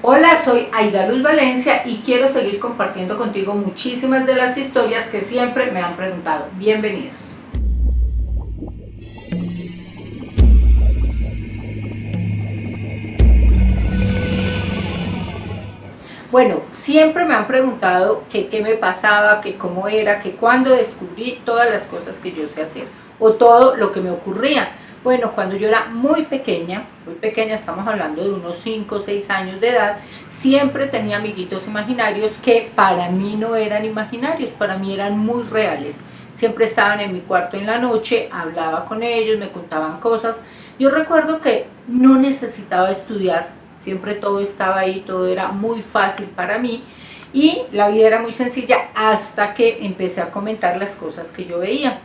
Hola, soy Aida Luz Valencia y quiero seguir compartiendo contigo muchísimas de las historias que siempre me han preguntado. Bienvenidos. Bueno, siempre me han preguntado que qué me pasaba, que cómo era, que cuándo descubrí todas las cosas que yo sé hacer o todo lo que me ocurría. Bueno, cuando yo era muy pequeña, estamos hablando de unos 5 o 6 años de edad, siempre tenía amiguitos imaginarios que para mí no eran imaginarios, para mí eran muy reales. Siempre estaban en mi cuarto en la noche, hablaba con ellos, me contaban cosas. Yo recuerdo que no necesitaba estudiar, siempre todo estaba ahí, todo era muy fácil para mí y la vida era muy sencilla hasta que empecé a comentar las cosas que yo veía.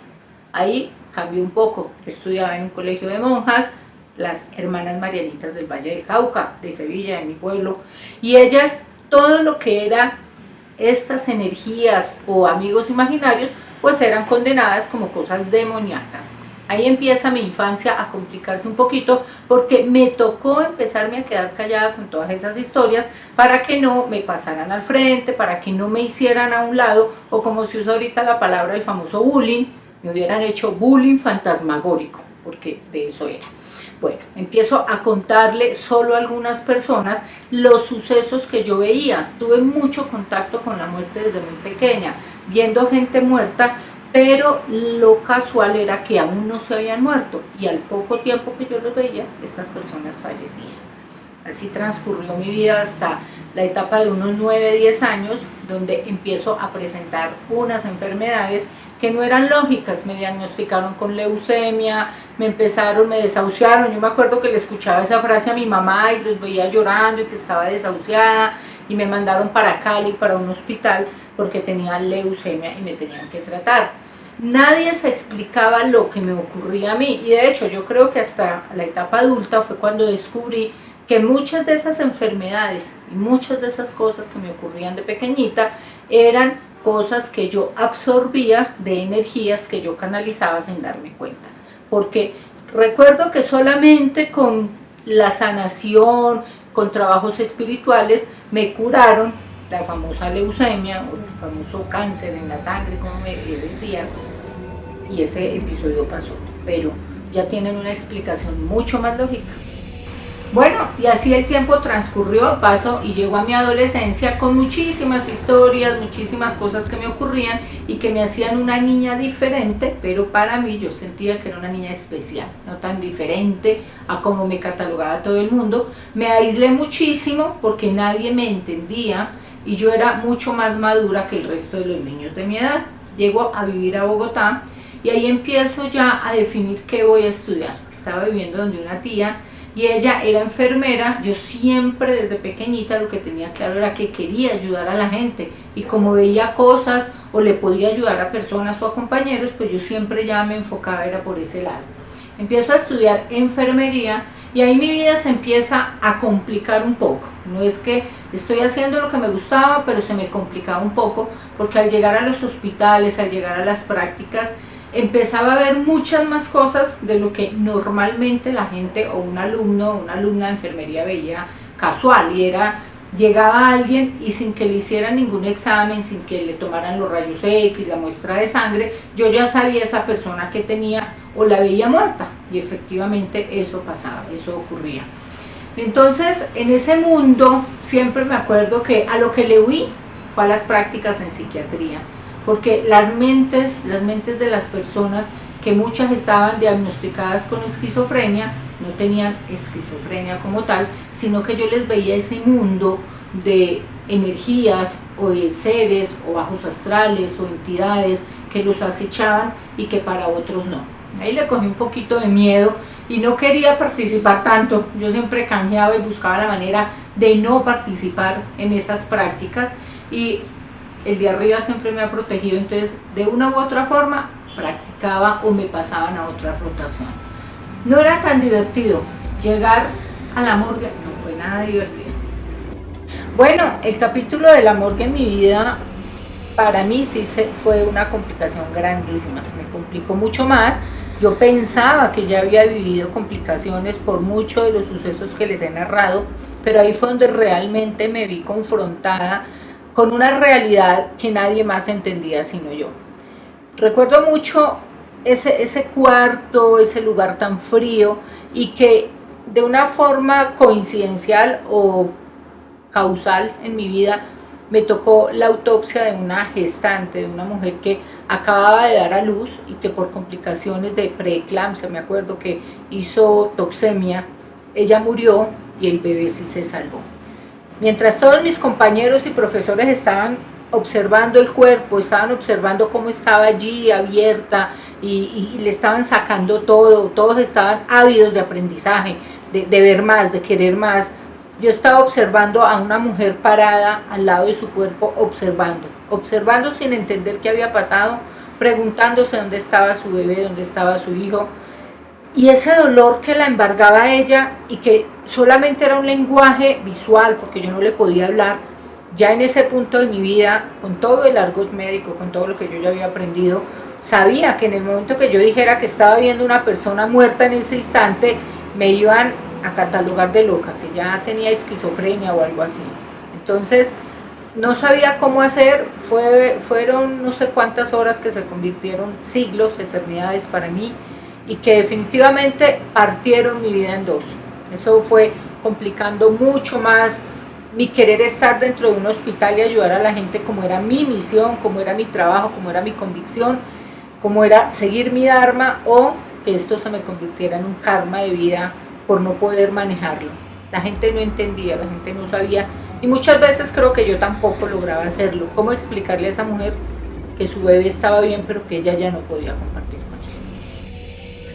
Ahí cambió un poco. Yo estudiaba en un colegio de monjas, las hermanas Marianitas del Valle del Cauca, de Sevilla, de mi pueblo, y ellas, todo lo que era estas energías o amigos imaginarios, pues eran condenadas como cosas demoníacas. Ahí empieza mi infancia a complicarse un poquito porque me tocó empezarme a quedar callada con todas esas historias para que no me pasaran al frente, para que no me hicieran a un lado, o como se usa ahorita la palabra, el famoso bullying, me hubieran hecho bullying fantasmagórico, porque de eso era. Bueno, empiezo a contarle solo a algunas personas los sucesos que yo veía. Tuve mucho contacto con la muerte desde muy pequeña, viendo gente muerta, pero lo casual era que aún no se habían muerto y al poco tiempo que yo los veía, estas personas fallecían. Así transcurrió mi vida hasta la etapa de unos 9, 10 años, donde empiezo a presentar unas enfermedades que no eran lógicas. Me diagnosticaron con leucemia, me desahuciaron. Yo me acuerdo que le escuchaba esa frase a mi mamá y los veía llorando y que estaba desahuciada, y me mandaron para Cali, para un hospital, porque tenía leucemia y me tenían que tratar. Nadie se explicaba lo que me ocurría a mí, y de hecho yo creo que hasta la etapa adulta fue cuando descubrí que muchas de esas enfermedades y muchas de esas cosas que me ocurrían de pequeñita eran cosas que yo absorbía de energías que yo canalizaba sin darme cuenta. Porque recuerdo que solamente con la sanación, con trabajos espirituales, me curaron la famosa leucemia o el famoso cáncer en la sangre, como me decían, y ese episodio pasó. Pero ya tienen una explicación mucho más lógica. Bueno, y así el tiempo transcurrió, pasó y llegó a mi adolescencia con muchísimas historias, muchísimas cosas que me ocurrían y que me hacían una niña diferente, pero para mí yo sentía que era una niña especial, no tan diferente a como me catalogaba todo el mundo. Me aislé muchísimo porque nadie me entendía y yo era mucho más madura que el resto de los niños de mi edad. Llego a vivir a Bogotá y ahí empiezo ya a definir qué voy a estudiar. Estaba viviendo donde una tía, y ella era enfermera. Yo siempre desde pequeñita lo que tenía claro era que quería ayudar a la gente, y como veía cosas o le podía ayudar a personas o a compañeros, pues yo siempre ya me enfocaba era por ese lado. Empiezo a estudiar enfermería y ahí mi vida se empieza a complicar un poco. No es que estoy haciendo lo que me gustaba, pero se me complicaba un poco porque al llegar a los hospitales, al llegar a las prácticas, empezaba a ver muchas más cosas de lo que normalmente la gente o un alumno o una alumna de enfermería veía casual, y era, llegaba alguien y sin que le hicieran ningún examen, sin que le tomaran los rayos X, la muestra de sangre, yo ya sabía esa persona que tenía o la veía muerta, y efectivamente eso pasaba, eso ocurría. Entonces en ese mundo siempre me acuerdo que a lo que le huí fue a las prácticas en psiquiatría, porque las mentes de las personas, que muchas estaban diagnosticadas con esquizofrenia, no tenían esquizofrenia como tal, sino que yo les veía ese mundo de energías o de seres o bajos astrales o entidades que los acechaban y que para otros no. Ahí le cogí un poquito de miedo y no quería participar tanto. Yo siempre canjeaba y buscaba la manera de no participar en esas prácticas, y el de arriba siempre me ha protegido, entonces de una u otra forma practicaba o me pasaban a otra rotación. No era tan divertido, llegar a la morgue no fue nada divertido. Bueno, el capítulo de la morgue en mi vida para mí sí fue una complicación grandísima, se me complicó mucho más Yo pensaba que ya había vivido complicaciones por muchos de los sucesos que les he narrado, pero ahí fue donde realmente me vi confrontada con una realidad que nadie más entendía sino yo. Recuerdo mucho ese cuarto, ese lugar tan frío y que de una forma coincidencial o causal en mi vida me tocó la autopsia de una gestante, de una mujer que acababa de dar a luz y que por complicaciones de preeclampsia, me acuerdo que hizo toxemia, ella murió y el bebé sí se salvó. Mientras todos mis compañeros y profesores estaban observando el cuerpo, estaban observando cómo estaba allí abierta y le estaban sacando todo, todos estaban ávidos de aprendizaje, de ver más, de querer más. Yo estaba observando a una mujer parada al lado de su cuerpo, observando sin entender qué había pasado, preguntándose dónde estaba su bebé, dónde estaba su hijo. Y ese dolor que la embargaba a ella y que solamente era un lenguaje visual, porque yo no le podía hablar, ya en ese punto de mi vida, con todo el argot médico, con todo lo que yo ya había aprendido, sabía que en el momento que yo dijera que estaba viendo una persona muerta en ese instante, me iban a catalogar de loca, que ya tenía esquizofrenia o algo así. Entonces, no sabía cómo hacer, fueron no sé cuántas horas que se convirtieron siglos, eternidades para mí, y que definitivamente partieron mi vida en dos. Eso fue complicando mucho más mi querer estar dentro de un hospital y ayudar a la gente como era mi misión, como era mi trabajo, como era mi convicción, como era seguir mi dharma, o que esto se me convirtiera en un karma de vida por no poder manejarlo. La gente no entendía, la gente no sabía, y muchas veces creo que yo tampoco lograba hacerlo. ¿Cómo explicarle a esa mujer que su bebé estaba bien pero que ella ya no podía compartir con él?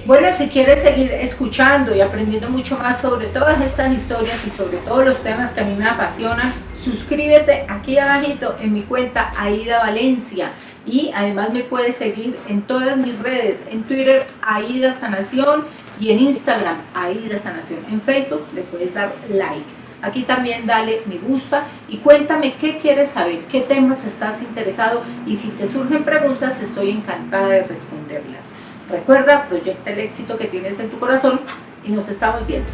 Bueno, si quieres seguir escuchando y aprendiendo mucho más sobre todas estas historias y sobre todos los temas que a mí me apasionan, suscríbete aquí abajito en mi cuenta Aida Valencia, y además me puedes seguir en todas mis redes, en Twitter Aida Sanación y en Instagram Aida Sanación. En Facebook le puedes dar like. Aquí también dale me gusta y cuéntame qué quieres saber, qué temas estás interesado, y si te surgen preguntas estoy encantada de responderlas. Recuerda, proyecta el éxito que tienes en tu corazón y nos estamos viendo.